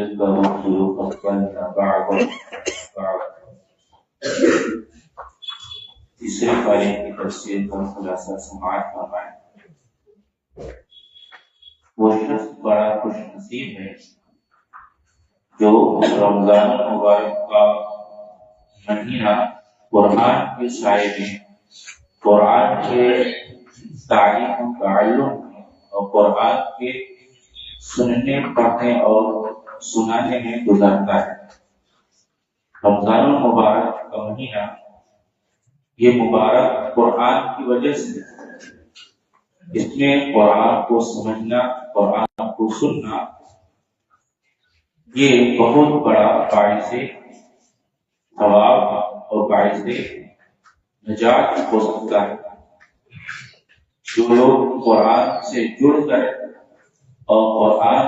تلك الرسل فضلنا بعضهم بعض. تیسری پاری کی تفسیر کا خلاصہ سماعت فرمائیں. وہ شخص بڑا خوش نصیب ہے جو رمضان المبارک کا مہینہ قرآن کے سائے میں قرآن کے تعلیم و تعلم میں اور قرآن کے سننے پڑھنے اور سنانے میں گزارتا ہے. رمضان المبارک کا مہینہ یہ مبارک قرآن کی وجہ سے اس میں قرآن کو سمجھنا، قرآن کو سننا یہ بہت بڑا باعث ثواب اور باعث نجات ہو سکتا ہے. جو لوگ قرآن سے جڑ کر اور قرآن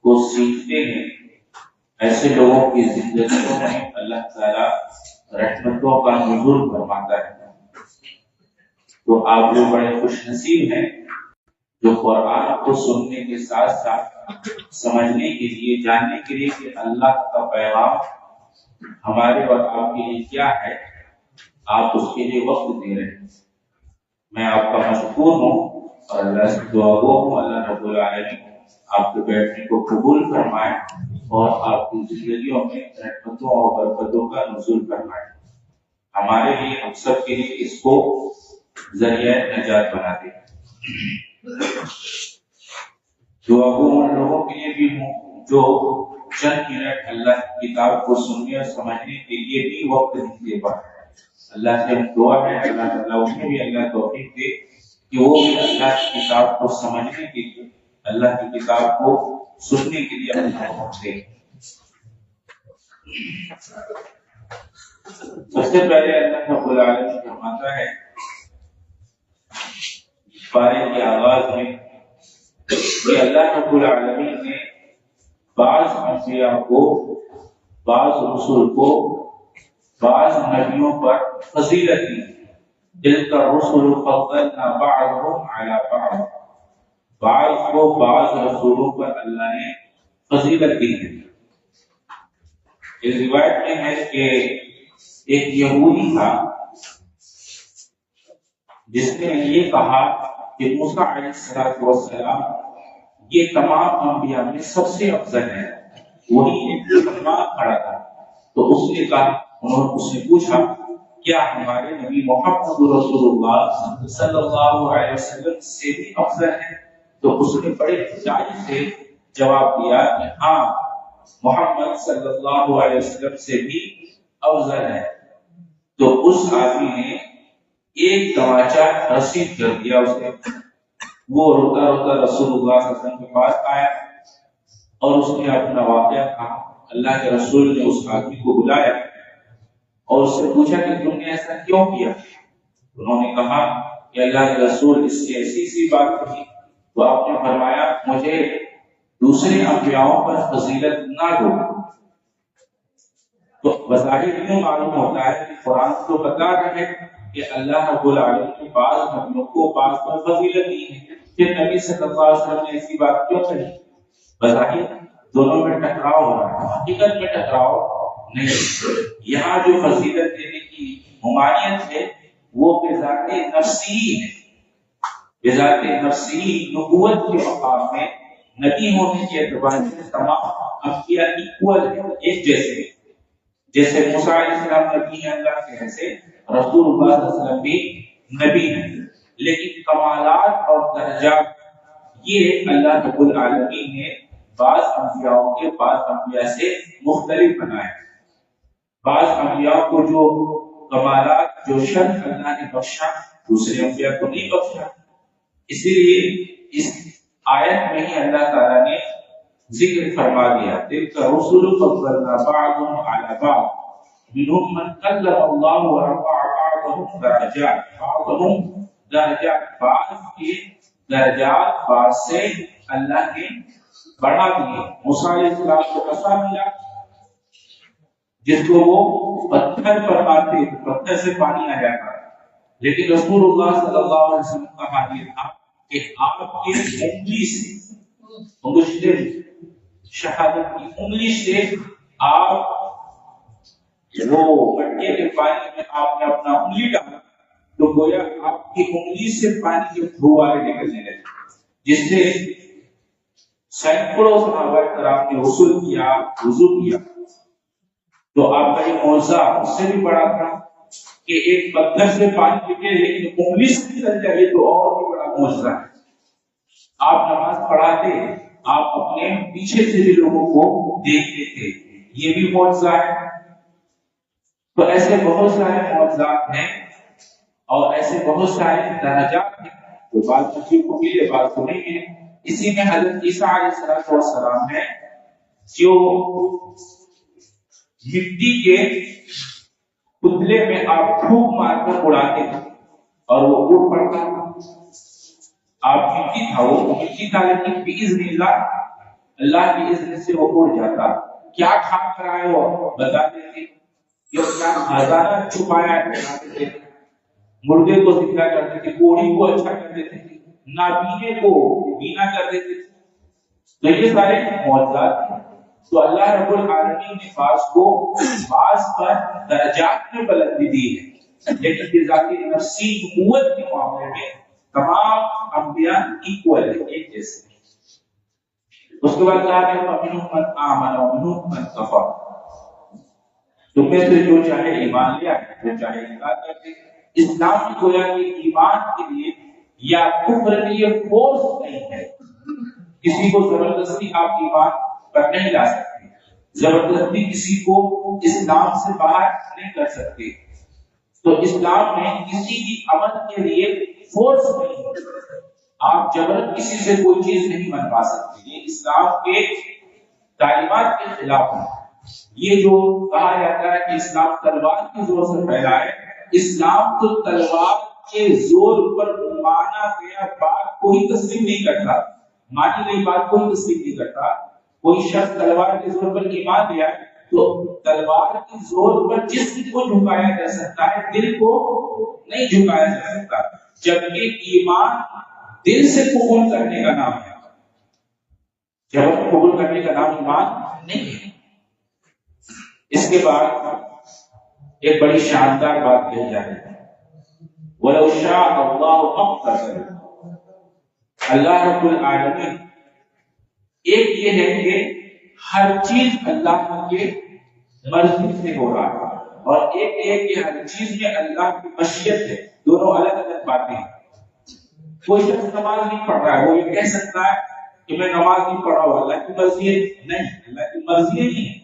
کو سیکھتے ہیں ایسے لوگوں کی زندگیوں میں اللہ تعالیٰ رحمتوں کا نزول فرماتا ہے. تو آپ لوگ بڑے خوش نصیب ہیں جو قرآن کو سننے کے ساتھ ساتھ سمجھنے کے لیے، جاننے کے لیے کہ اللہ کا پیغام ہمارے اور آپ کے لیے کیا ہے، آپ اس کے لیے وقت دے رہے ہیں. میں آپ کا مشکور ہوں اور اللہ سے دعا گو ہوں اللہ رب العالمین آپ کے بیٹھنے کو قبول فرمائے اور آپ کی زندگیوں میں رحمتوں اور برکتوں کا نزول فرمائے. ہمارے لیے، ہم سب کے لیے اس کو ذریعہ نجات بنا دے. دعا گو ان لوگوں کے لیے بھی ہوں جو چند منٹ اللہ کی کتاب کو سننے اور سمجھنے کے لیے بھی وقت نہیں دے پاتے. اللہ سے دعا ہے اللہ تعالیٰ انہیں بھی اللہ توفیق دے کہ وہ بھی اللہ کی کتاب کو سمجھنے کے لیے، اللہ کی کتاب کو سننے کے لیے اللہ وقت دے. سب سے پہلے اللہ رب العالمین فرماتا ہے پارے کی آغاز میں کہ اللہ رب العالمین نے بعض انبیاء کو، بعض رسول کو، بعض نبیوں پر فضیلت دی. تلک الرسل فضلنا بعضهم علی بعض. بعض کو بعض رسولوں پر اللہ نے فضیلت دی ہے. اس روایت میں ہے کہ ایک یہودی تھا جس نے یہ کہا کہ موسیٰ علیہ السلام یہ تمام انبیاء میں سب سے افضل ہے. وہی ایک مسلمان کھڑا تھا تو اس نے کہا، اس نے پوچھا کیا ہمارے نبی محمد رسول اللہ صلی اللہ علیہ وسلم سے بھی افضل ہے؟ تو اس نے بڑے احتجاج سے جواب دیا کہ ہاں، محمد صلی اللہ علیہ وسلم سے بھی افضل ہے. تو اس آدمی نے ایک تماچا رسید کر دیا. اس نے وہ روتا روتا رسول اللہ صلی اللہ علیہ وسلم کے پاس آیا اور اس نے اپنا واقعہ کہا. اللہ کے رسول نے اس آدمی کو بلایا اور اس سے پوچھا کہ تم نے ایسا کیوں کیا؟ انہوں نے کہا کہ اللہ کے رسول اس سے ایسی سی بات کہی تو آپ نے فرمایا مجھے دوسرے انبیاؤں پر فضیلت نہ دو. تو بظاہر یوں معلوم ہوتا ہے کہ قرآن کو بتا رہے کہ اللہ رب العالمین نے بعض نبیوں کو بعض پر فضیلت دی ہے. پھر نبی صلی اللہ علیہ وسلم نے ایسی بات کیوں کہی؟ بظاہر دونوں میں ٹکراؤ ہو رہا ہے، حقیقت میں ٹکراؤ نہیں. یہاں جو فضیلت دینے کی ممانعت ہے وہ بذات نفسی ہے. بذات نفسی نبوت کے مقام میں نبی ہونے کے اعتبار سے تمام انبیاء ایکول ہیں، ایک جیسے. جیسے موسیٰ علیہ السلام نبی ہیں اللہ کے، ایسے رسول اللہ صلی اللہ علیہ وسلم بھی نبی ہیں. لیکن کمالات اور درجات یہ اللہ رب العالمین نے بعض انبیاء کے بعض انبیاء سے مختلف بنائے. بعض انبیاء کو جو کمالات، جو شرف اللہ نے بخشا دوسرے انبیاء کو نہیں بخشا. اسی لیے اس آیت میں ہی اللہ تعالیٰ نے ذکر فرما دیا تلک الرسل فضلنا بعضهم علی بعض منهم من کلم اللہ ورفع بعضهم درجات. بعضهم درجات، بعض کے درجات بعض سے اللہ نے بڑھا دیے. موسیٰ علیہ السلام کو عصا ملا جس کو وہ پتھر پر مارتے پتھر سے پانی آ جاتا. لیکن رسول اللہ صلی اللہ علیہ وسلم کا حال یہ تھا کہ آپ کی انگلی سے مشکل شہادت کی انگلی سے آپ وہ مٹکے کے پانی میں آپ نے اپنا انگلی ڈالا تو گویا آپ کی انگلی سے پانی کے پھوارے نکلنے لگے، جس سے سینکڑوں صحابہ کرام نے غسل کیا، وضو کیا۔ تو آپ کا یہ معجزہ اس سے بھی بڑا تھا کہ ایک پتھر سے پانی نکلے لیکن انگلی سے نکل جائے تو اور بھی بڑا معجزہ ہے۔ آپ نماز پڑھاتے، آپ اپنے پیچھے سے بھی لوگوں کو دیکھتے تھے، یہ بھی معجزہ ہے۔ تو ایسے بہت سارے معجزات ہیں اور ایسے بہت سارے درجات ہیں جو بعض کسی کو ملے بعض کو نہیں ملے۔ اسی میں حضرت عیسیٰ علیہ السلام ہے جو مٹی کے پتلے میں آپ پھونک مار کر اڑاتے تھے اور وہ اڑ پڑتا تھا۔ آپ مٹی تھا، وہ مٹی تھا لیکن باذن اللہ کی اذن سے وہ اڑ جاتا۔ کیا کھا کر آئے وہ بتاتے تھے، کیا خزانہ چھپایا ہے بتاتے تھے، مردے کو زندہ کرتے تھے، کوڑی کو اچھا کر دیتے تھے، نابینے کو بینا کر دیتے تھے۔ تو یہ سارے معجزات ہیں۔ تو اللہ رب العالمین نے بعض کو بعض پر درجات میں بلندی دی ہے، لیکن ذاتی نفسی قوت کے معاملے میں تمام انبیاء ایکول ہیں، ایک جیسے۔ اس کے بعد کہا کہ فَمِنْهُمْ مَنْ آمَنَ وَمِنْهُمْ مَنْ كَفَرَ، تم میں سے جو چاہے ایمان لے آئے، جو چاہے انکار کر دے۔ اسلام میں گویا کہ ایمان کے لیے یا کفر کے لیے فورس نہیں ہے، کسی کو زبردستی آپ ایمان پر نہیں لا سکتے، زبردستی کسی کو اسلام سے باہر نہیں کر سکتے۔ تو اسلام میں کسی بھی عمل کے لیے فورس نہیں ہے، آپ جبرن کسی سے کوئی چیز نہیں منوا سکتے، یہ اسلام کے تعلیمات کے خلاف ہے۔ یہ جو کہا جاتا ہے کہ اسلام تلوار کے زور سے پھیلا ہے، اسلام تو تلوار کے زور پر مانا گیا بات کو ہی تسلیم نہیں کرتا، مانی گئی بات کو ہی تسلیم نہیں کرتا۔ کوئی شخص تلوار کے زور پر ایمان لیا تو تلوار کے زور پر جسم کو جھکایا جا سکتا ہے، دل کو نہیں جھکایا جا سکتا، جبکہ ایمان دل سے قبول کرنے کا نام ہے، جب قبول کرنے کا نام ایمان نہیں ہے۔ اس کے بعد ایک بڑی شاندار بات کہی جا رہی ہے، وَلَوْ شَاءَ اللَّهُ مَقْتَتَلَ، اللہ رب العالمین ایک یہ ہے کہ ہر چیز اللہ کے مرضی سے ہو رہا ہے، اور ایک ایک کہ ہر چیز میں اللہ کی مشیت ہے، دونوں الگ الگ باتیں ہیں۔ کوئی شخص نماز نہیں پڑھ رہا ہے، وہ یہ کہہ سکتا ہے کہ میں نماز نہیں پڑھا ہوں، اللہ کی مرضی ہے؟ نہیں، اللہ کی مرضی نہیں ہے،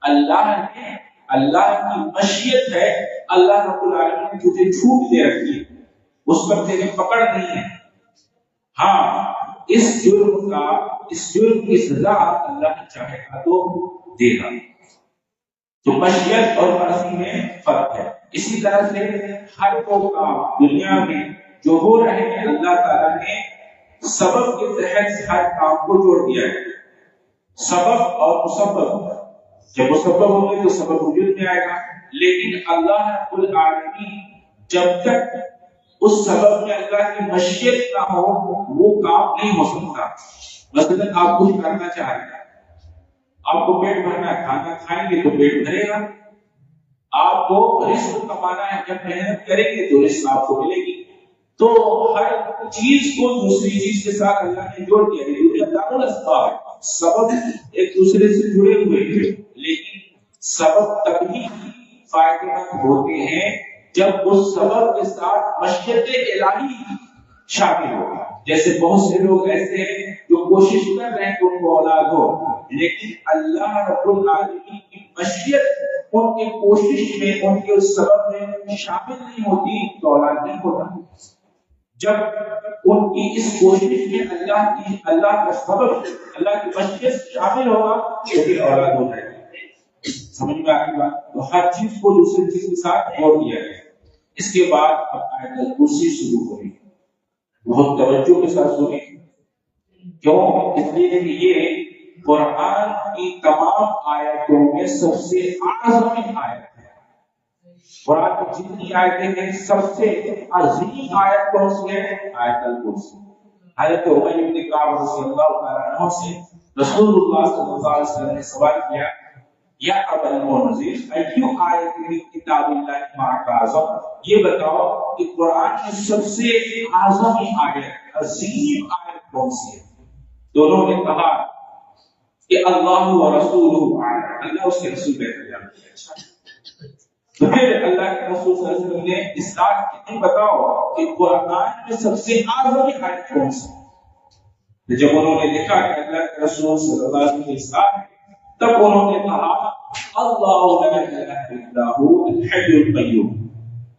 اللہ نے، اللہ کی مشیت ہے، اللہ رب العالمین نے تجھے چھوٹ دے رکھی ہے، اس پر تیرے پکڑ نہیں ہے۔ ہاں، اس جرم کی سزا اللہ چاہے گا تو دے گا۔ تو مشیت اور مرضی میں فرق ہے۔ اسی طرح سے ہر وہ کام دنیا میں جو ہو رہے ہیں، اللہ تعالیٰ نے سبب کے تحت ہر کام کو جوڑ دیا ہے۔ سبب اور مسبب، جب مسبب ہوں گے تو سبب وجود میں آئے گا، لیکن اللہ رب العالمین جب تک اس سبب میں اللہ کی مشیت نہ ہو وہ کام نہیں ہو سکتا۔ مثلا آپ کچھ کرنا چاہ رہے ہیں، آپ کو پیٹ بھرنا ہے، کھانا کھائیں گے تو پیٹ بھرے گا، آپ کو رزق کمانا ہے، جب محنت کریں گے تو رزق آپ کو ملے گی۔ تو ہر چیز کو دوسری چیز کے ساتھ اللہ نے جوڑ دیا ہے، کیونکہ اللہ الاسباب، سبب ایک دوسرے سے جڑے ہوئے ہیں، لیکن سبب تبھی فائدے مند ہوتے ہیں جب اس سبب کے ساتھ مشیت الہی شامل ہو۔ جیسے بہت سے لوگ ایسے ہیں جو کوشش کر رہے ہیں کہ ان کو اولاد ہو، لیکن اللہ رب العالمین کی مشیت ان کی کوشش میں، ان کے اس سبب میں شامل نہیں ہوتی تو اولاد نہیں ہوتا۔ جب ان کی اس کوشش میں اللہ کا سبب، اللہ کی مشیت شامل ہوگا تو پھر اولاد ہو جائے گی۔ سمجھ میں آ گئی بات؟ تو ہر چیز کو دوسری چیز کے ساتھ جوڑ دیا گیا۔ اس کے بعد اب آیت الکرسی شروع ہوئی، بہت توجہ کے ساتھ سنیں، کیوں؟ اس لیے کہ یہ قرآن کی تمام آیتوں میں سب سے اعظم آیت ہے۔ قرآن کی جتنی آیتیں ہیں سب سے عظیم آیت کون سی ہے؟ آیت الکرسی۔ حضرت عمر بن کعب رضی اللہ تعالیٰ عنہ سے رسول اللہ صلی اللہ علیہ وسلم نے سوال کیا یا ابا المنذر ایو آیت من کتاب اللہ معک اعظم، یہ بتاؤ کہ قرآن میں سب سے اعظم آیت، عظیم آیت کون سی ہے؟ دونوں نے کہا کہ اللہ و رسولہ اعلم، اللہ اس کے رسول بہتر جانتے ہیں۔ تو پھر اللہ کے رسول صلی اللہ علیہ وسلم نے اصلاح کی، بتاؤ کہ قرآن میں سب سے اعظم آیت کون سی؟ جب انہوں نے دیکھا کہ اللہ کے رسول صلی اللہ علیہ وسلم نے اصلاح کی، تب انہوں نے کہا اللہ لا الہ الا هو الحی القیوم،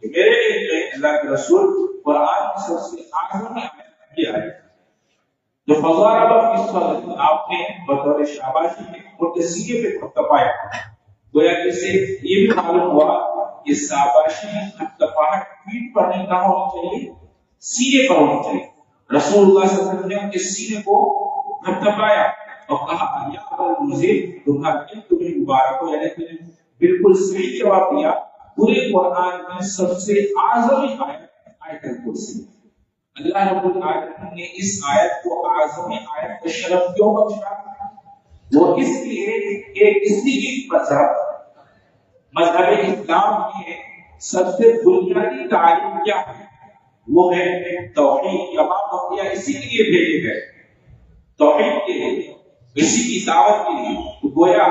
کہ میرے لیے اللہ کے رسول قرآن کی سب سے اعظم آیت یہ ہے جو فضارب فی الصدر، آپ نے بطور شاباشی ان کے سینے پہ تھپتپایا، گویا کہ اس سے یہ بھی معلوم ہوا کہ شاباشی تھپتپاہٹ پیٹھ پر نہیں کہاں ہونی چاہیے، سینے پر ہونی چاہیے۔ رسول اللہ صلی اللہ علیہ وسلم نے ان کے سینے کو تھپتپایا اور کہا یا ابا المنذر تمہارا تمہیں مبارک ہو، یعنی تم نے بالکل صحیح جواب دیا، پورے قرآن میں سب سے اعظم آیت الکرسی۔ اللہ رب العالمین نے اس آیت کو اعظم آیت کا شرف کیوں بخشا؟ وہ اس لیے کہ اسی کی مذہب اسلام میں سب سے بنیادی تعلیم کیا ہے؟ وہ ہے توحید۔ امام انبیاء اسی لیے بھیجے گئے، توحید کے لیے، اسی کی دعوت کے لیے۔ تو گویا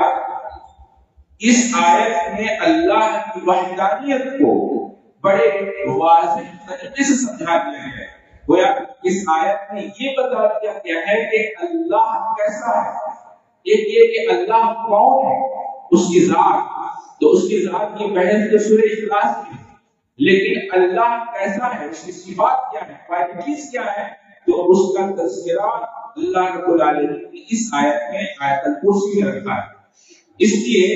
اس آیت میں اللہ کی وحدانیت کو بڑے واضح طریقے سے سمجھا دیا ہے۔ گویا اس آیت میں یہ بتا دیا گیا ہے کہ اللہ کیسا ہے، ایک یہ کہ اللہ کون ہے، اس کی ذات، تو اس کی ذات کی بحث تو سورہ اخلاص میں، لیکن اللہ کیسا ہے، اس کی صفات کیا ہے، کوالٹیز کیا ہے، تو اس کا تذکرہ اللہ رب العالمین نے اس آیت میں آیت الکرسی میں رکھا ہے۔ اس لیے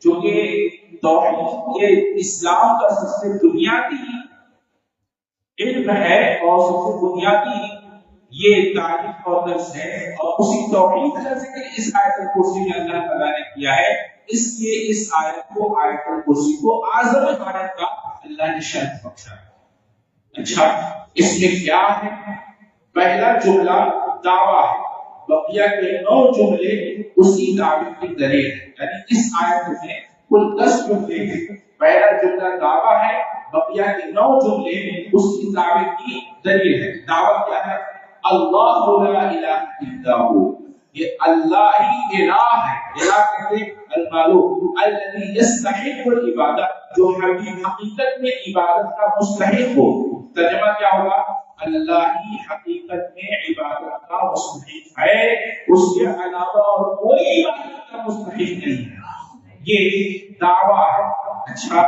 چونکہ توحید یہ اسلام کا سب سے بنیادی علم ہے اور سب سے بنیادی یہ تعریف اور درس ہے، اور اسی توحید کا ذکر اس آیت الکرسی میں اللہ تعالیٰ نے کیا ہے، اس لیے اس آیت کو آیت الکرسی کو اعظم آیت کا اللہ نے شرف بخشا ہے۔ اچھا، اس میں کیا ہے؟ پہلا جملہ دعویٰ ہے، بقیہ کے 9 جملے اسی دعوے کی دلیل ہے، یعنی اس آیت میں کل 10 جملے ہیں، پہلا جملہ دعویٰ ہے، بقیہ کے 9 جملے اس کی دعوے کی دلیل ہے۔ دعویٰ کیا ہے؟ اللہ لا الہ الا ہو، یہ اللہ ہی الہ ہے۔ الہ کہتے ہیں المعلوم الذی یستحق العبادت، جو حقیقت میں عبادت کا مستحق ہو۔ ترجمہ کیا ہوگا؟ اللہ ہی حقیقت میں عبادت کا مستحق ہے، اس کے علاوہ اور کوئی عبادت کا مستحق نہیں ہے، یہ دعویٰ ہے۔ اچھا،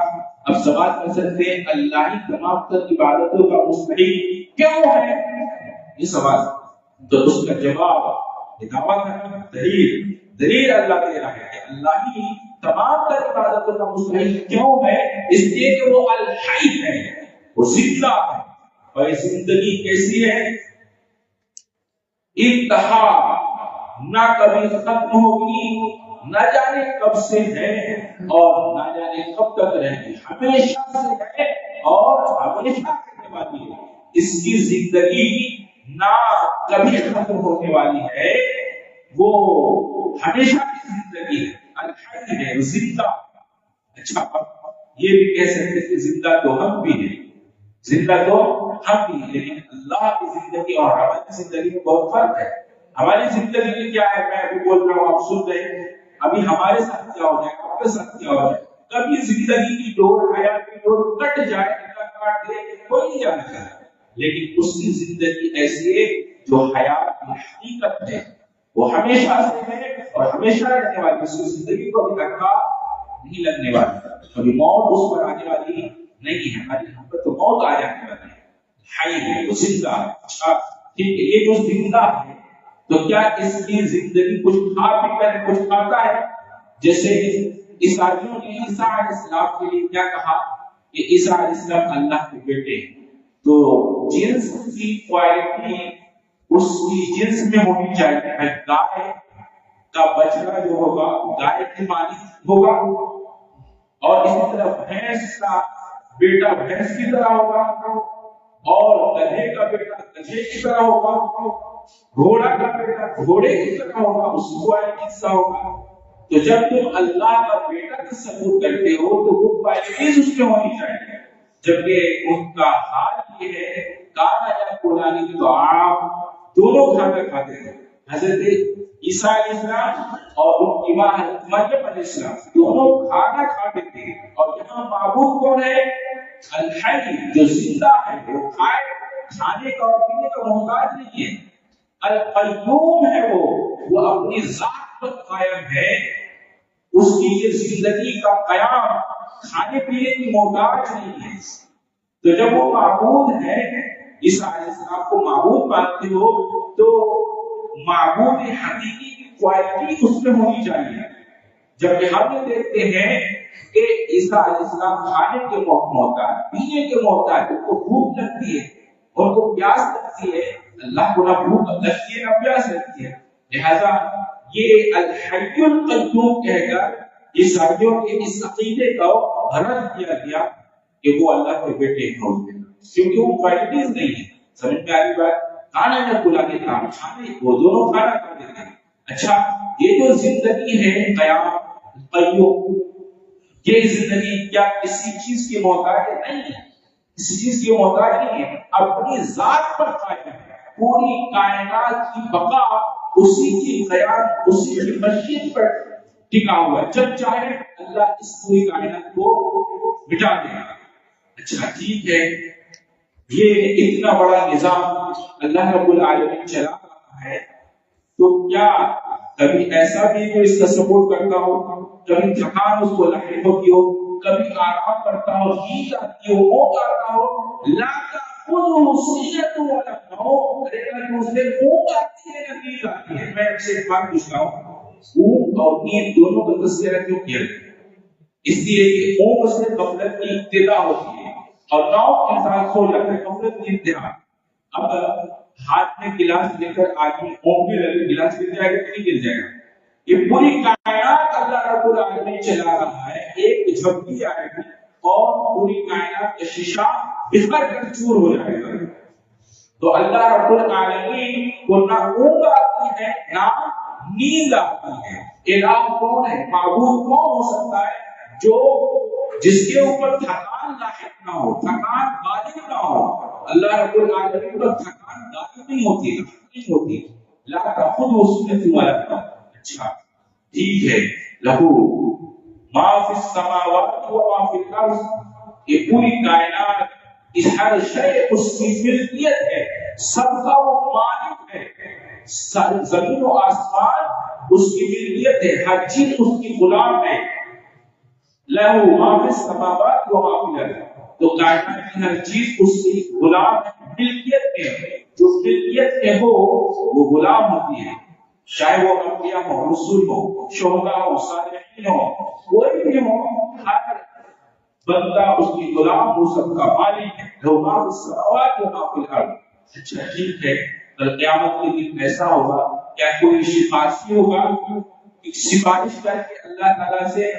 اب سوال کر سکتے ہیں اللہ ہی تمام تر عبادتوں کا مستحق کیوں ہے؟ یہ سوال، تو اس کا جواب یہ دعویٰ ہے، دلیل اللہ دے رہا ہے کہ اللہ ہی تمام تر عبادتوں کا مستحق کیوں ہے؟ اس لیے کہ وہ الحی ہے، وہ زندہ ہے، اور یہ زندگی کیسی ہے؟ انتہا، نہ کبھی ختم ہوگی، نہ جانے کب سے ہے اور نہ جانے کب تک رہے گی، ہمیشہ سے ہے اور ہمیشہ رہنے والی ہے۔ اس کی زندگی نہ کبھی ختم ہونے والی ہے، وہ ہمیشہ کی زندگی ہے، الحی ہے، زندہ۔ اچھا، یہ بھی کہہ سکتے کہ زندہ تو ہم بھی ہیں، زندہ تو ہم بھی ہیں، لیکن اللہ کی زندگی اور ہماری زندگی میں بہت فرق ہے۔ ہماری زندگی میں کیا ہے، میں ابھی بول رہا ہوں، آپ سن رہے ہیں، ابھی ہمارے ساتھ کیا ہو جائے، آپ کے ساتھ کیا ہو جائے، کبھی زندگی کی ڈور، حیات کی ڈور کٹ جائے، اللہ کاٹ دے، کوئی نہیں جانا چاہتا، لیکن اس کی زندگی ایسی ہے جو حیات کی حقیقت ہے، وہ ہمیشہ سے ہے اور ہمیشہ رہنے والی، اس کی زندگی کو ابھی دھکا نہیں لگنے والی، کبھی موت اس پر آنے والی نہیں ہے، ہماری ہم پر تو موت آ جانے والی ہے، حی ہے، وہ زندہ ہے۔ اچھا ٹھیک ہے، یہ جو زندہ ہے تو کیا اس کی زندگی کچھ کھا پی کر کچھ کھاتا ہے؟ جیسے عیسائیوں نے عیسیٰ علیہ السلام کے لیے کیا کہا کہ عیسیٰ علیہ السلام اللہ کے بیٹے ہیں، تو جنس کی کوالٹی اس کی جنس میں ہونی چاہیے، گائے کا بچڑا جو ہوگا گائے کی مانی ہوگا، اور اسی طرح بھینس کا بیٹا بھینس کی طرح ہوگا، اور گدھے کا بیٹا گدھے کی طرح ہوگا، گھوڑا کا بیٹا گھوڑے کی طرح ہوگا، اس کو قصہ ہوگا. تو جب تم اللہ کا بیٹا تصور کرتے ہو تو وہ کوالٹیز اس میں ہونی چاہیے. جبکہ ان کا حال یہ ہے کانا یا قرآنی تو آپ دونوں کھانا کھاتے ہیں. حضرت عیسیٰ علیہ السلام اور ان کی ماں حضرت مریم علیہ السلام دونوں کھانا کھاتے تھے. اور یہاں معبود کون ہے؟ الحی، جو زندہ ہے، وہ کھانے کا اور پینے کا محتاج نہیں ہے. القیوم ہے، وہ اپنی ذات پر قائم ہے. اس کی یہ زندگی کا قیام کھانے پینے کی محتاج نہیں ہے. تو جب وہ معبود ہے، عیسیٰ علیہ السلام کو معبود مانتے ہو تو معبود حقیقی کی کوالٹی اس میں ہونی چاہیے. جبکہ ہم یہ دیکھتے ہیں کہ عیسیٰ علیہ السلام کھانے کے محتاج، پینے کے محتاج، ان کو بھوک لگتی ہے، ان کو پیاس لگتی ہے. اللہ کو نہ بھوک لگتی ہے نہ پیاس لگتی ہے. لہذا یہ الحی القیوم کہہ کر عیسائیوں کے اس عقیدے کا رد کیا گیا کہ وہ اللہ کے بیٹے ہوتے ہیں، کیونکہ وہ کوالٹیز نہیں ہے. سمجھ میں آ رہی بات؟ کھانا نہ بلا کے کام کھانے، وہ دونوں کھانا کھاتے ہیں. اچھا، یہ جو زندگی ہے قیام قیوم، یہ زندگی کیا کسی چیز کی محتاج نہیں ہے؟ کسی چیز کی محتاج نہیں ہے، اپنی ذات پر قائم ہے. پوری کائنات کی بقا اسی کی قیام، اسی کی مشیت پر ٹکا ہوا ہے. جب چاہے اللہ اس پوری کائنات کو مٹا دے. اچھا ٹھیک ہے، یہ اتنا بڑا نظام اللہ رب العالمین چلا رہا ہے، تو کیا کبھی ایسا بھی جو اس کا سپورٹ کرتا ہو؟ کبھی تھکان اس کو لاحق ہوتی ہو، کبھی آرام کرتا ہو، نیند آتی ہو، موت آتا ہو؟ لا تأخذه سنة ولا نوم. لیکن اس سے اونگ آتی ہے نہ نیند آتی ہے. میں آپ سے ایک بات پوچھتا ہوں، اونگ اور نیند دونوں کا تذکرہ کیوں کیا گیا؟ اس لیے کہ اونگ سے غفلت کی ابتدا ہوتی ہے اور نوم کے ساتھ سو جاتا ہے، غفلت کی انتہا. اب ہاتھ میں گلاس لے کر آدمی اونگنے لگے، گلاس گر جائے گا کہ نہیں گر جائے گا؟ یہ پوری کائنات اللہ رب العالمین چلا رہا ہے. ایک جھپکی آئے گی اور پوری کائنات کا شیشہ بکھر کر چور ہو جائے گا. تو اللہ رب العالمین کو نہ اونگ آتی ہے نہ نیند آتی ہے. الہ کون ہے؟ معبود کون ہو سکتا ہے جو جس کے اوپر تھکان لاحق نہ ہو، تھکان غالب نہ ہو؟ اللہ رب العالمین پر تھکان غالب نہیں ہوتی، نہیں ہوتی. لا تأخذه سنة ولا نوم. اچھا ٹھیک ہے، لہو ما فی السماوات و ما فی الارض، یہ پوری کائنات، اس ہر شے اس کی ملکیت ہے، سب کا وہ مالک ہے. زمین و آسمان اس کی ملکیت ہے، ہر چیز اس کی غلام ہے. لہو ما فی السماوات و ما فی الارض، تو کائنات کی ہر چیز اس کی غلام ہے، ملکیت میں. جو ملکیت میں ہو وہ غلام ہوتی ہے، چاہے وہ انبیاء ہو، رسول ہو، شہداء ہو، صالحین ہو، کوئی بھی ہو، ہر بندہ اس کی غلام ہو، سب کا مالک ہے. لو ما فی السماوات و ما فی الارض. اچھا ٹھیک ہے، کل قیامت کے دن ایسا ہوگا، کیا کوئی سفارشی ہوگا ایک سفارش کر کے اللہ تعالیٰ سے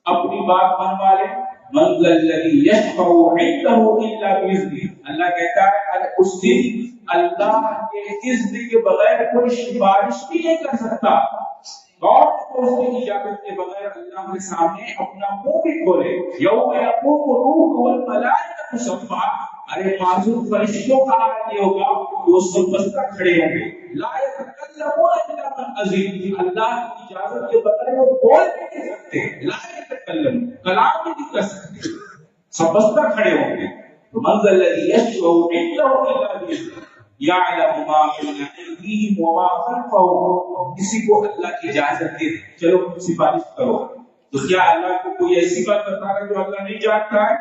اپنی بات منوا لے؟ من ذا الذی یشفع عنده الا باذنہ. اللہ کہتا ہے اس دن اللہ کے اذن کے بغیر کوئی سفارش بھی نہیں کر سکتا. کون اس کی اجازت کے بغیر اللہ کے سامنے اپنا منہ بھی کھولے؟ یوم یقوم الروح والملائکۃ صفا. ارے معذور فرشتوں کا حال یہ ہوگا کہ وہ سب بستہ کھڑے ہوں گے. لا یتکلمون الا من اذن. اللہ کی اجازت کے بغیر وہ بول بھی نہیں سکتے. لا یتکلم، کلام بھی نہیں کر سکتے، سب بستہ کھڑے ہوں گے. تو من ذا الذی یشفع عنده الا باذنہ یعلم ما بین ایدیہم وما خلفہم. کسی کو اللہ کی اجازت دے چلو سفارش کرو، تو کیا اللہ کو کوئی ایسی بات بتا رہا ہے جو اللہ نہیں جانتا ہے؟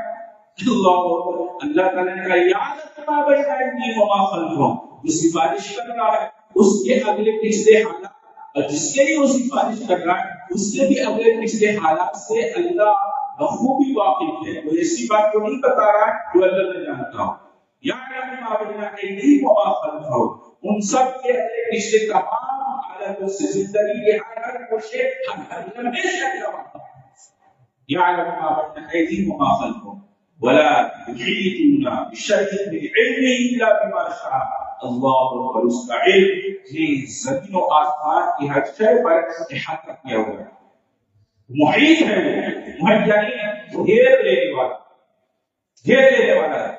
اللہ تعالیٰ نے کہا یعلم ما بین ایدیہم وما خلفہم. جو سفارش کر رہا ہے اس کے اگلے پچھلے حالات، اور جس کے لیے وہ سفارش کر رہا ہے اس کے بھی اگلے پچھلے حالات سے اللہ بخوبی واقف ہے. وہ ایسی بات کو نہیں بتا رہا ہے جو اللہ نہیں جانتا ہو. یعلم ما بین ایدیہم وما خلفہم، ان سب کے اگلے پچھلے تمام حالاتوں سے زندگی کے ہر کوشے ہر ہمیشہ کے رہا. یعلم ما بین ایدیہم وما خلفہم ولا یحیطون بشیء من علمہ الا بما شاء. اللہ اکبر، اس کا علم یہ زمین و آسمان کی ہر شے پر احاطہ کیا ہوا ہے، محیط ہے، محیط یعنی گھیر لینے والا، گھیر لینے والا ہے۔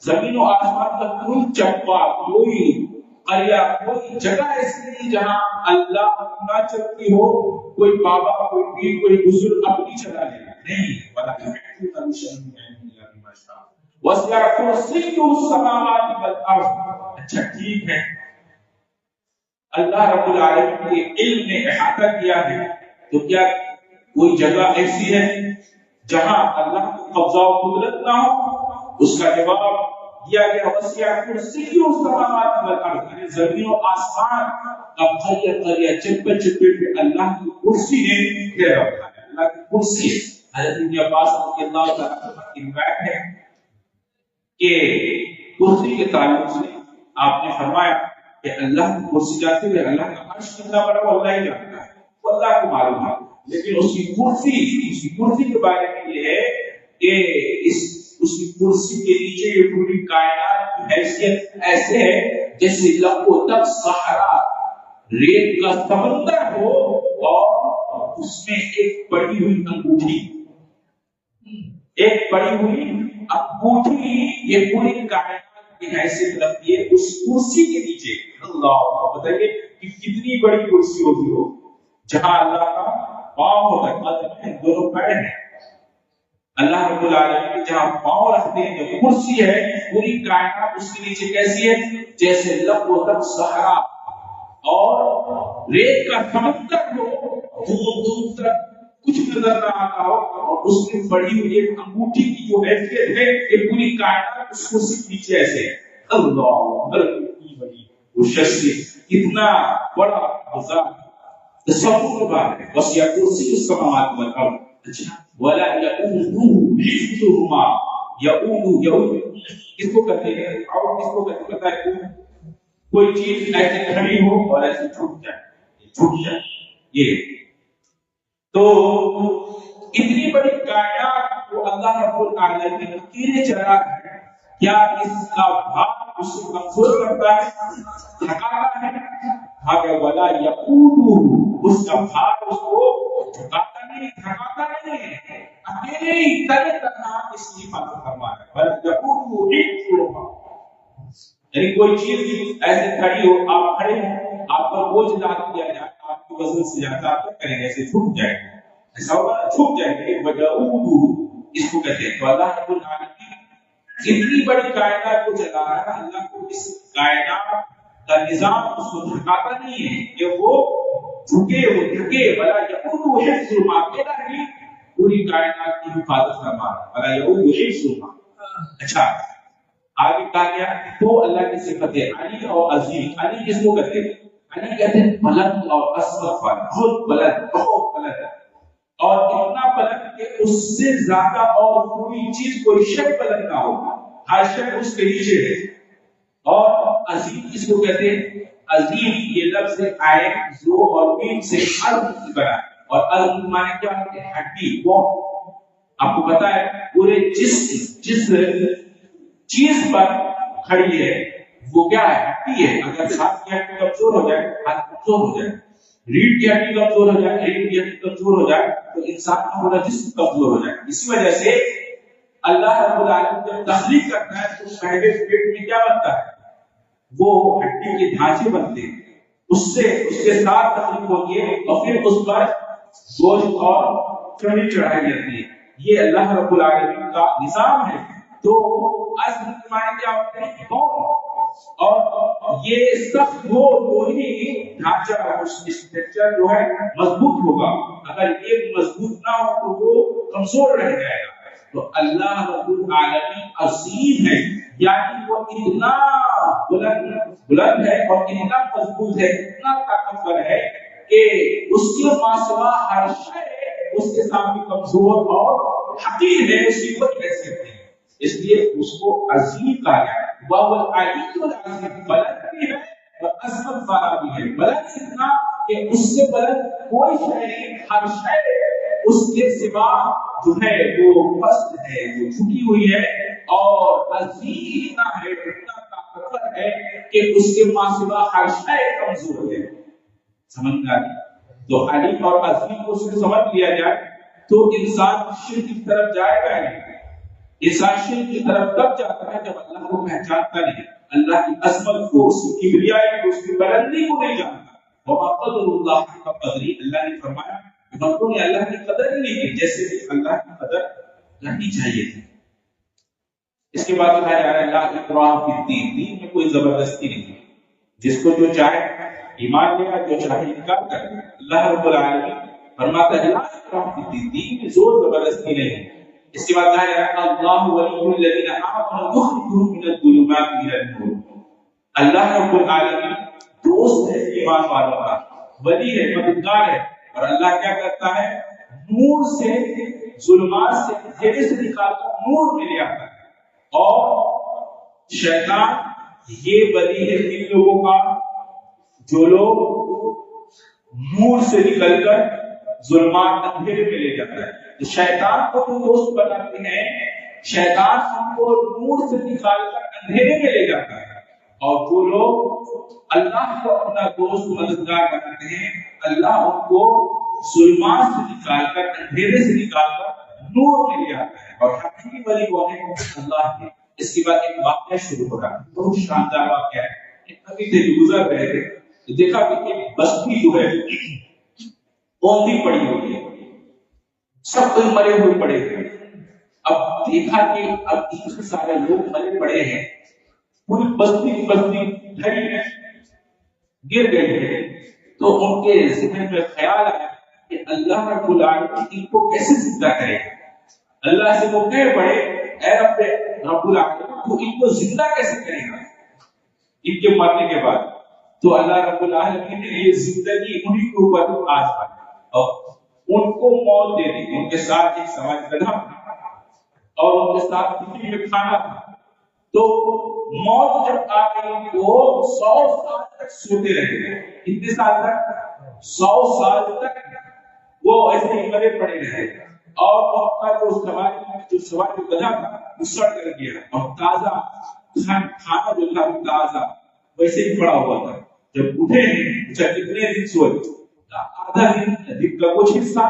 زمین و آسمان کا کوئی چپا، کوئی قریہ، کوئی جگہ ایسی نہیں جہاں اللہ نہ چلتی ہو، کوئی بابا، کوئی پیر، کوئی بزرگ اپنی چلا لے گا، نہیں، ولا يحيطون بشيء من علمه الا بما شاء وسع كرسيه السماوات والارض۔ اچھا ٹھیک ہے، اللہ رب العالمین کے علم نے احاطہ کیا ہے، تو کیا کوئی جگہ ایسی ہے جہاں اللہ کا قبضہ و قدرت نہ ہو؟ اس کا جواب دیا گیا وسیع کرسی السماوات والارض، یعنی زمین و آسمان کا قریہ قریہ، چپے چپے پہ اللہ کی کرسی نے گھیرا رکھا ہے، اللہ کی کرسی ہے۔ حضرت ابن عباس رضی اللہ تعالیٰ عنہ کی روایت ہے کہ کرسی کے تعلق سے آپ نے فرمایا کہ اللہ کی کرسی جانتے ہیں، اللہ کا عرش کتنا بڑا وہ اللہ ہی جانتا ہے، وہ اللہ کو معلوم ہے، لیکن اس کی کرسی کے بارے میں یہ ہے کہ اس کی کرسی کے نیچے یہ پوری کائنات کی حیثیت ایسے ہے جیسے لمبوں تک صحرا، ریت کا سمندر ہو اور اس میں ایک پڑی ہوئی انگوٹھی، ایک پڑی ہوئی انگوٹھی یہ پوری کائنات کی حیثیت رکھتی ہے اس کرسی کے نیچے۔ اللہ بتائیے کہ کتنی بڑی کرسی ہوتی ہو، جہاں اللہ کا پاؤں ہوتا ہے، قدم ہے، دونوں پیر ہیں، اللہ رب العالمین جہاں پاؤں رکھتے ہیں جو کرسی ہے، پوری کائنات اس کے نیچے کیسی ہے جیسے لمبوں تک صحرا اور ریت کا سمندر ہو، دور دور تک کچھ نظر نہ آتا ہو، اور اس میں پڑی ہوئی ایک انگوٹھی کی جو حیثیت ہے کہ پوری کائنات اس کرسی کے نیچے ایسے ہے۔ اللہ کتنی بڑی وہ شخصیت، کتنا بڑا ذات، تصور کی بات ہے۔ وسیع کرسی السماوات والارض، اچھا ولا يؤوده حفظهما، يؤود کس کو کہتے ہیں اور کس کو کہتے ہیں؟ پتہ ہے کوئی چیز ایسے کھڑی ہو اور ایسے چھوٹ جائے یہ، تو اتنی بڑی کائنات کو اللہ رب العالمین اکیلے چلا ہے، کیا اس کا بھار اس کو کمزور کرتا ہے، تھکاتا ہے؟ اگر ولا یقودہ، اس کا بھار اس کو جھکاتا نہیں، تھکاتا نہیں ہے، اکیلے ہی تنہا تنہا اس کی حفاظت فرما ہے۔ ولا یقودہ حفظہما، یعنی کوئی چیز ایسے کھڑی ہو، آپ کھڑے ہیں، آپ پر بوجھ ڈال دیا جائے، آپ کی وزن سے زیادہ آپ کیا کریں گے؟ ایسے چھوٹ جائے گا، ایسا ہوگا چھوٹ جائے گا، وجعودہ اس کو کہتے ہیں۔ تو اللہ رب العالمین اتنی بڑی کائنات کو چلا رہا ہے، اللہ کو اس کائنات کا نظام اس کو تھکاتا نہیں ہے کہ وہ جھکے، وہ تھکے، بلا یعودہ حفظہما، اکیلا نہیں پوری کائنات کی حفاظت فرما رہا ہے، بلا یعودہ حفظہما۔ اچھا آگے کہا گیا تو اللہ کی صفت ہے علی اور عظیم۔ علی کس کو کہتے ہیں؟ علی کہتے ہیں بلند اور عظمت والا، بہت بلند، بہت بلند، اور اتنا بلند کہ اس سے زیادہ اور کوئی چیز، کوئی شے بلند نہ ہو، ہر شے اس کے نیچے ہے۔ اور عظیم کس کو کہتے ہیں؟ عظیم یہ لفظ عین، زو اور میم سے عظم سے بنا ہے، اور عظم معنی کیا ہوتا ہے؟ ہڈی، بون۔ آپ کو پتا ہے پورے جس چیز پر کھڑی ہے وہ کیا ہے؟ ہڈی ہے۔ اگر ہاتھ کی ہڈی کمزور ہو جائے، ہاتھ کمزور ہو جائے، ریڑھ کی ہڈی کمزور ہو جائے، ریڑھ کی ہڈی کمزور ہو جائے، تو انسان کا پورا جسم کمزور ہو جائے۔ اسی وجہ سے اللہ رب العالمین جب تخلیق کرتا ہے تو پہلے پیٹ میں کیا بنتا ہے؟ وہ ہڈی کے ڈھانچے بنتے ہیں، اس کے ساتھ تخلیق ہوتی ہے، اور پھر اس پر گوشت اور چربی چڑھائی جاتی ہے۔ یہ اللہ رب العالمین کا نظام ہے۔ تو عظم کے معنی کیا ہوتے ہیں؟ بون، اور یہ سخت ہو تو ہی ڈھانچہ اسٹرکچر جو ہے مضبوط ہوگا، اگر یہ مضبوط نہ ہو تو وہ کمزور رہ جائے گا۔ تو اللہ رب العالمین عظیم ہے، یعنی وہ اتنا بلند ہے اور اتنا مضبوط ہے، اتنا طاقتور ہے کہ اس کے ماسوا ہر شے اس کے سامنے کمزور اور حقیر ہے، اس کی کوئی حیثیت نہیں، اس لیے اس کو عظیم کہا گیا ہے۔ وہ العلی العظیم، بلند بھی ہے اور عظمت والا بھی ہے، بلند اتنا کہ اس سے بلند کوئی شے نہیں، ہر شے اس کے سوا جو ہے وہ پست ہے، وہ چھٹی ہوئی ہے، اور عظیم اتنا ہے، اتنا طاقتور ہے کہ اس کے ماں سوا ہر شے کمزور ہے. سمجھ میں آئی؟ تو علیم اور عظیم کو سمجھ لیا جائے تو انسان شرک کی طرف جائے گا نہیں. انسان شرک کی طرف تب جاتا ہے جب اللہ کو پہچانتا نہیں، اللہ کی عظمت کو، اس کی کبریائی کو، اس کی بلندی کو نہیں جانتا. وما قدر اللہ حق قدری، اللہ نے فرمایا بندوں نے اللہ کی قدر ہی نہیں کی جیسے کہ اللہ کی قدر کرنی چاہیے تھی. اس کے بعد کہا جا رہا ہے لا اکراہ فی الدین، دین میں کوئی زبردستی نہیں ہے. جس کو جو چاہے ایمان لے گا، جو چاہے انکار کرے گا. اللہ رب العالمین فرماتا ہے لا اکراہ فی الدین، دین میں زور زبردستی نہیں ہے. اس کے بعد کہا جا رہا ہے اللہ ولی الذین آمنوا یخرجهم من الظلمات الى النور. اللہ رب العالمین دوست ہے ایمان والوں کا، ولی ہے، مددگار ہے. اور اللہ کیا کرتا ہے؟ نور سے، ظلمات سے، اندھیرے سے نکال کر نور میں لے آتا ہے. اور شیطان یہ ولی ہے ان لوگوں کا جو لوگ نور سے نکل کر ظلمات اندھیرے میں لے جاتا ہے. شیطان کو جو دوست بناتے ہیں، شیطان ہم کو نور سے نکال کر اندھیرے میں لے جاتا ہے. اور جو لوگ اللہ کو اپنا دوست مددگار بناتے ہیں، اللہ ان کو ظلمات سے نکال کر، اندھیرے سے نکال کر نور میں لے آتا ہے. اور حقیقی ولی وہ ہے اللہ کے. اس کے بعد ایک واقعہ شروع ہو رہا ہے، بہت شاندار واقعہ ہے. ابھی سے گزر رہے تھے، دیکھا کہ ایک بستی جو ہے اوندھی پڑی ہوئی ہے، سب کوئی مرے ہوئے پڑے ہیں. اب دیکھا کہ اب اتنے سارے لوگ مرے پڑے ہیں، پوری بستی کی بستی ڈھری ہے، گر گئے ہیں. تو ان کے ذہن میں خیال آیا کہ اللہ رب العالمین ان کو کیسے زندہ کرے گا. اللہ سے وہ کہہ پڑے اے رب العالمین تو ان کو زندہ کیسے کرے گا ان کے مرنے کے بعد. تو اللہ رب العالمین نے یہ زندگی انہی کے اوپر آزمائی اور ان کو موت دے دی. ان کے ساتھ ایک سواری گدھا تھا اور ان کے ساتھ کسی میں کھانا تھا. تو موت جب آ گئی وہ 100 سال تک سوتے رہے. کتنے سال تک؟ 100 سال تک وہ ایسے ہی مرے پڑے رہے. اور ان کا جو سواری گدھا تھا وہ سڑ کر گیا اور تازہ کھانا جو تھا تازہ ویسے ہی پڑا ہوا تھا. جب اٹھے کتنے دن سوئے؟ آدھا دن کا کچھ حصہ.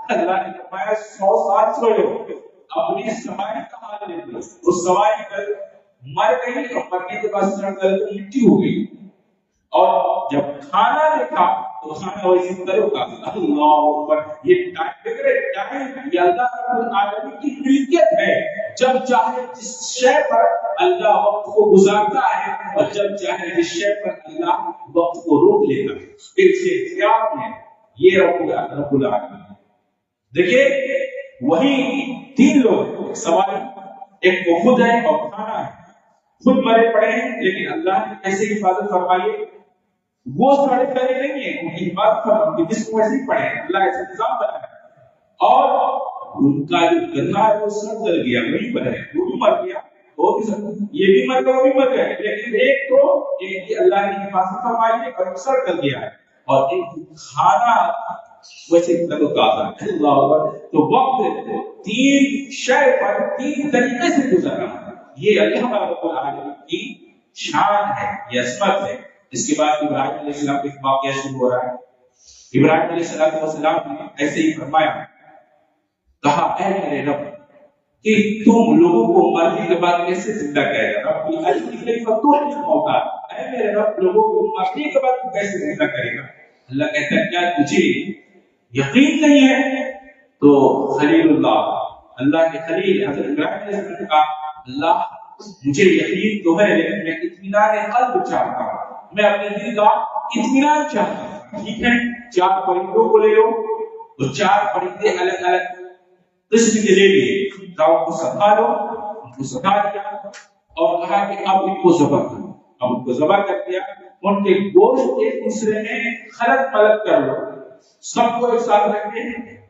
اللہ نے فرمایا 100 سال سوئے ہو، اپنی سواری کا حال لے لو. اس سواری کل مر گئی اور مرنے کے بعد سڑ کر مٹی ہو گئی. اور جب کھانا دیکھا تو کھانا ویسے ترو کا. اللہ اکبر. یہ ٹائم یہ اللہ رب العالمین کی ملکیت ہے. جب چاہے جس شے پر اللہ وقت کو گزارتا ہے اور جب چاہے جس شے پر اللہ وقت کو روک لیتا ہے. پھر سے اختیار میں یہ رب العالمین. دیکھیں وہی 3 لوگ سواری، ایک وہ خود ہے اور کھانا ہے. خود مرے پڑے ہیں لیکن اللہ نے ایسے حفاظت فرمائی. وہ سڑے پڑے نہیں ہیں، ان کی حفاظت فرمائی جس کو ایسے پڑے ہیں. اللہ ایسا نظام بنایا اور ان کا جو گدھا ہے وہ سڑ جل گیا، وہی پر ہے، وہ بھی مر گیا، وہ بھی یہ بھی مر گیا، وہ بھی مر گیا. لیکن ایک کی اللہ نے حفاظت فرمائی ہے اور سڑ جل گیا ہے اور ایک کھانا ویسے تازہ ہے. اللہ اکبر. تو وقت 3 شے پر 3 طریقے سے گزر رہا ہے. یہ اللہ رب العالمین کی شان ہے، یہ عظمت ہے. اس کے بعد ابراہیم علیہ السلام کا ایک واقعہ شروع ہو رہا ہے. ابراہیم علیہ السلام نے ایسے ہی فرمایا، کہا اے میرے رب کہ تم لوگوں کو مرنے کے بعد کیسے زندہ کرے گا. رب اجل فتوح موتا، اے میرے رب لوگوں کو مرنے کے بعد کیسے زندہ کرے گا. اللہ کہتا ہے کیا تجھے یقین نہیں ہے؟ تو خلیل اللہ کے خلیل حضرت ابراہیم علیہ السلام نے کہا اللہ مجھے یقین تو ہے لیکن میں اطمینان قلب چاہتا ہوں، میں اپنے دل کا اطمینان چاہتا ہوں. ٹھیک ہے 4 پرندوں کو لے لو. تو 4 پرندے الگ الگ قسم کے لے لیے، ان کو سکھا لو. ان کو سکھا دیا اور کہا کہ اب ان کو ذبح کرو. اب ان کو ذبح کر دیا. ان کے گوشت ایک دوسرے میں خلط ملط کر لو، سب کو ایک ساتھ رکھ کے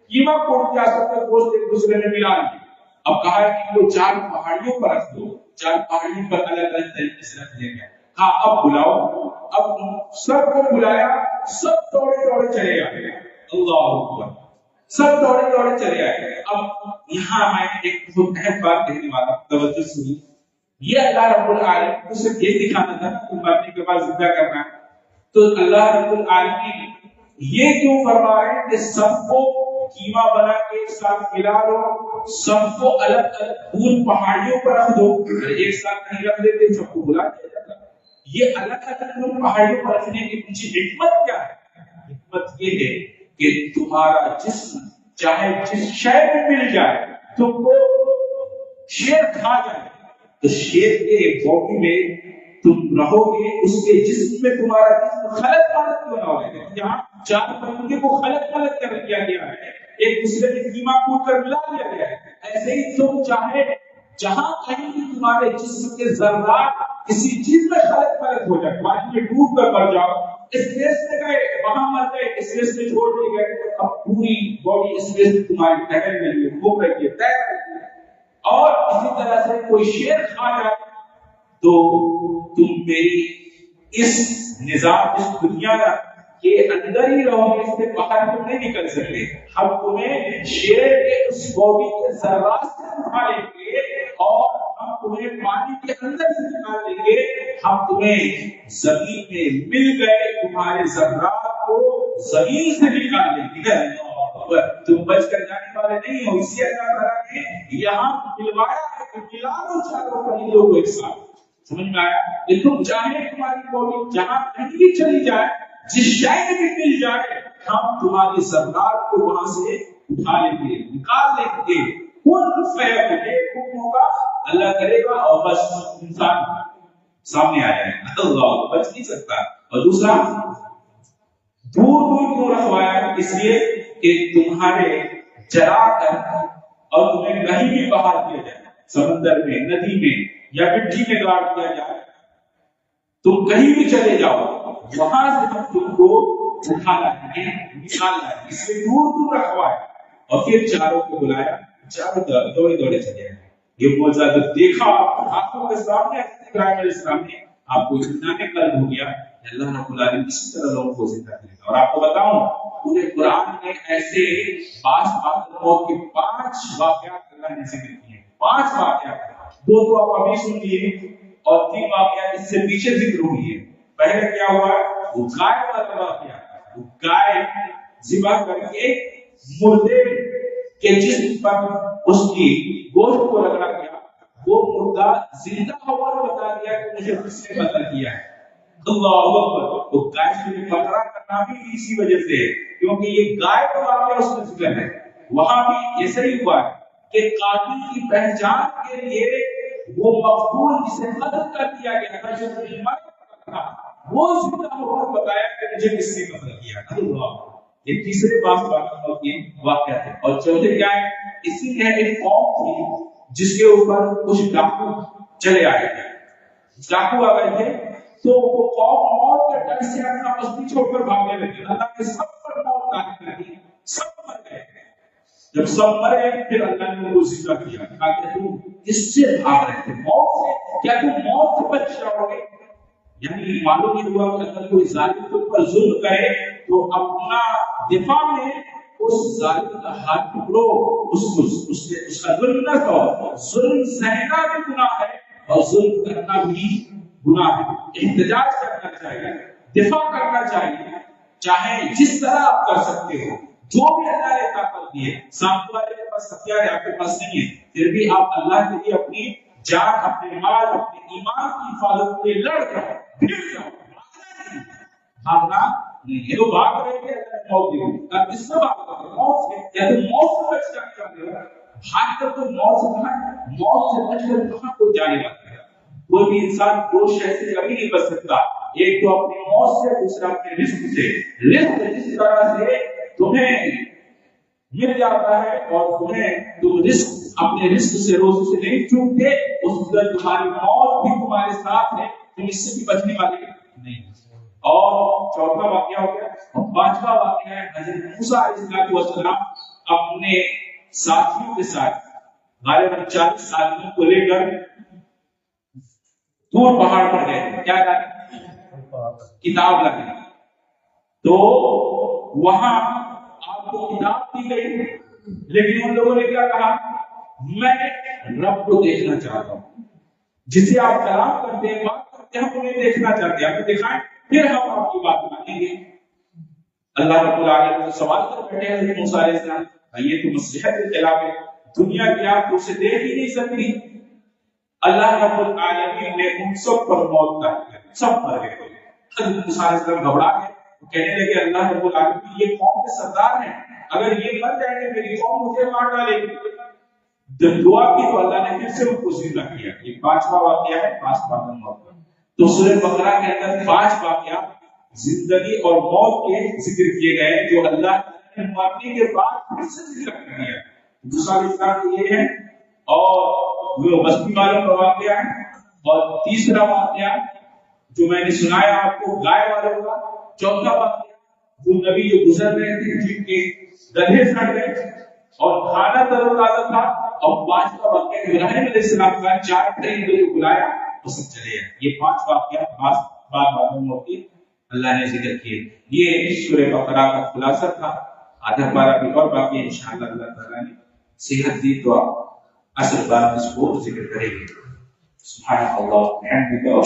قیمہ کوڑ دیا، سب کا گوشت ایک دوسرے میں ملا لیا. اب کہا کہ ان کو 4 پہاڑیوں پر رکھ دو. 4 پہاڑیوں پر الگ الگ طریقے سے رکھ دیا گیا. ہاں اب بلاؤ. اب سب کو بلایا، سب دوڑے دوڑے چلے آئے. اللہ اکبر. سب دوڑے دوڑے چلے آئے. اب یہاں میں ایک بہت اہم بات کہنے والا، توجہ سنیے. یہ اللہ رب العالمین کو صرف یہ دکھانا تھا کہ مرنے کے بعد زندہ کرنا ہے. تو اللہ رب العالمین یہ کیوں فرما رہے ہیں کہ سب کو کیما بنا کے ایک ساتھ ملا لو, سب کو الگ الگ دور پہاڑیوں پر رکھ دو. ایک ساتھ نہیں رکھ دیتے, سب کو بلا دیا جاتا. یہ الگ الگ دور پہاڑیوں پر رکھنے کے پیچھے حکمت کیا ہے؟ حکمت یہ ہے کہ تمہارا جسم چاہے جس شے میں مل جائے, تم کو شیر کھا جائے تو شیر کے باڈی میں تم رہو گے, اس کے جسم میں تمہارا جسم خلط ملط کیوں نہ ہوگا. یہاں چار پرندے کو خلط ملط کر دیا گیا ہے, ایک دوسرے میں کیما کوٹ کر ملا دیا گیا ہے. ایسے ہی تم چاہے جہاں کہیں بھی تمہارے جسم کے ذرات کسی چیز میں خلط ملط ہو جائے, پانی میں ڈوب کر مر جاؤ, اسپیس میں گئے وہاں مر گئے, اسپیس میں چھوڑ دیے گئے, اب پوری باڈی اسپیس میں تمہاری ٹہل رہی ہے, گھوم رہی ہے, تیر رہی ہے. اور اسی طرح سے کوئی شیر کھا جائے تو تم میری اس نظام, اس دنیا کے اندر ہی رہو گے, اس سے باہر تم نہیں نکل سکتے. ہم تمہیں شیر کے اس باڈی کے ذرات سے اٹھا لیں گے اور ہم تمہیں پانی کے اندر سے نکال دیں گے. ہم تمہیں زمین میں مل گئے, تمہارے ذرات کو زمین سے نکال دیں گے. تم بچ کر جانے والے نہیں ہو. اسی اللہ تعالیٰ نے یہاں ملوایا ہے کہ ملا دو چاروں پرندوں کو ایک ساتھ. سمجھ میں آیا کہ تم چاہے تمہاری باڈی جہاں کہیں بھی چلی جائے, جس شے میں بھی مل جائے, ہم تمہاری ذرات کو وہاں سے اٹھا لیں گے, نکال لیں گے. کن فیکون حکم ہوگا, اللہ کرے گا اور بس انسان سامنے آ جائے گا. اللہ بچ نہیں سکتا. اور دوسرا دور دور کیوں رکھوایا؟ اس لیے کہ تمہارے چرا کر اور تمہیں کہیں بھی باہر کیا جائے, سمندر میں, ندی میں یا مٹی میں گاڑ دیا جائے, تم کہیں بھی چلے جاؤ, وہاں سے ہم تم کو اٹھا لائیں گے, نکال لائیں گے. اس لیے دور دور رکھوایا. اور پھر چاروں کو بلایا, چاروں دوڑے دوڑے چلے گئے. یہ موجزہ جب دیکھا آنکھوں کے سامنے, ابراہیم علیہ السلام نے, آپ کو اطمینان قلب ہو گیا کہ اللہ رب العالمین اسی طرح لوگوں کو زندہ کرے گا. اور آپ کو بتاؤں پورے قرآن میں ایسے 5 موت کے 5 واقعات اللہ نے ذکر کیے. 5 واقعات, 2 تو آپ ابھی سن لیے اور 3 واقعات اس سے پیچھے ذکر ہوئی ہے. پہلے کیا ہوا, وہ گائے والا واقعہ, وہ گائے ذبح کر کے مردے کے جسم پر اس کی گوشت کو رگڑا گیا, وہ مردہ زندہ ہوا اور بتا دیا کہ مجھے کس نے قتل کیا ہے. اللہ اکبر. تو گائے سے بکرا کرنا بھی اسی وجہ سے, کیونکہ یہ گائے کا واقعہ اس میں ذکر ہے. وہاں بھی ایسا ہی ہوا کہ قاتل کی پہچان کے لیے وہ مقتول جسے قتل کر دیا گیا تھا, جو مر تھا, وہ زندہ ہو کر بتایا کہ مجھے کس نے قتل کیا. اللہ, یہ تیسرے واقعہ تھے. اور چوتھے کیا ہے, اسی میں ایک قوم تھی جس کے اوپر کچھ ڈاکو چلے آئے تھے. ڈاکو آ گئے تھے تو وہ قوم موت کے ڈر سے اپنا بستی چھوڑ کر بھاگنے لگے. اللہ نے سب پر موت ڈال کر دی, سب مر گئے. جب سب مرے پھر اللہ نے ان کو زندہ کیا. کہا کہ تم کس سے بھاگ رہے تھے, موت سے؟ کیا تم موت سے بچ جاؤ گے؟ یعنی معلوم یہ ہوا کہ اگر کوئی ظالم کے اوپر ظلم کرے تو اپنا دفاع میں اس ظالم کا ہاتھ پکڑو, اس کا ظلم نہ کرو. ظلم سہنا بھی گناہ ہے اور ظلم کرنا بھی گناہ ہے. احتجاج کرنا چاہیے, دفاع کرنا چاہیے, چاہے جس طرح آپ کر سکتے ہو, جو بھی اللہ نے طاقت دی ہے. سامنے والے کے پاس ہتھیار ہے, آپ کے پاس نہیں ہے, پھر بھی آپ اللہ کے لیے اپنی جان, اپنے مال, اپنے ایمان کی حفاظت کے لیے لڑ رہے ہیں. بھاگنا نہیں, یہ تو بھاگ رہے تھے موت دی. کس سے بھاگ رہے تھے؟ موت سے. یا تو موت سے بچ جانے والے ہو, بھاگ کر تو موت سے کہاں, موت سے بچ کر کہاں کوئی جانے والا ہے. کوئی بھی انسان 2 شے سے کبھی نہیں بچ سکتا, ایک تو اپنی موت سے, دوسرا اپنے رزق سے. رزق جس طرح سے تمہیں مل جاتا ہے اور تم رزق اپنے رزق سے روزی سے نہیں چوکتے, اس طرح تمہاری موت بھی تمہارے ساتھ ہے, تم اس سے بھی بچنے والے نہیں. اور چوتھا واقعہ ہو گیا. اور 5واں واقعہ ہے حضرت موسیٰ علیہ السلام اپنے ساتھیوں کے ساتھ غالباً 40 آدمیوں کو لے کر دور پہاڑ پر گئے. کیا کریں؟ کتاب لگے. تو وہاں آپ کو کتاب دی گئی, لیکن ان لوگوں نے کیا کہا, میں رب کو دیکھنا چاہتا ہوں. جسے آپ کلام کرتے ہیں، بات کرتے ہیں، ہم انہیں دیکھنا چاہتے ہیں، ہمیں دکھائیں، پھر ہم آپ کی بات مانیں گے۔ اللہ رب العالمین سے سوال کر بیٹھے ہیں حضرت موسیٰ علیہ السلام، یہ تو مصلحت کے خلاف ہے، دنیا کی آپ تو اسے دیکھ ہی نہیں سکتی۔ اللہ رب العالمین نے ان سب پر موت کا حکم، سب مر گئے۔ حضرت موسیٰ علیہ السلام گھبرا گئے، کہنے لگے اللہ رب العالمین یہ قوم کے سردار ہیں، اگر یہ مر جائیں گے میری قوم مجھے مار ڈالے گی۔ جب دعا کی تو اللہ نے پھر سے ان کو زندہ کیا۔ یہ 5واں واقعہ ہے، 5واں موت کا۔ تو سورہ بقرہ کے اندر 5 واقعات زندگی اور موت کے ذکر کیے گئے جو اللہ نے مرنے کے بعد پھر سے ذکر کر دیا۔ دوسرا اسلام یہ ہے، اور وہ بستی والوں کا واقعہ ہے، اور تیسرا واقعہ جو میں نے سنایا آپ کو گائے والوں کا، چوتھا واقعہ وہ نبی جو گزر رہے تھے جن کے گدھے سڑ گئے اور کھانا تر و تازہ تھا، اور 5واں واقعہ ابراہیم علیہ السلام کا 4 پرندوں کو بلایا تو سب چلے گئے۔ یہ 5 واقعات بعد موت کی اللہ نے ذکر کیے۔ یہ سورہ بقرہ کا خلاصہ تھا، آدھا پارہ بھی اور باقی انشاءاللہ اللہ تعالیٰ نے صحت دی تو اصل بات اس کو ذکر کریں گے۔ سبحان اللہ، الحمد للہ،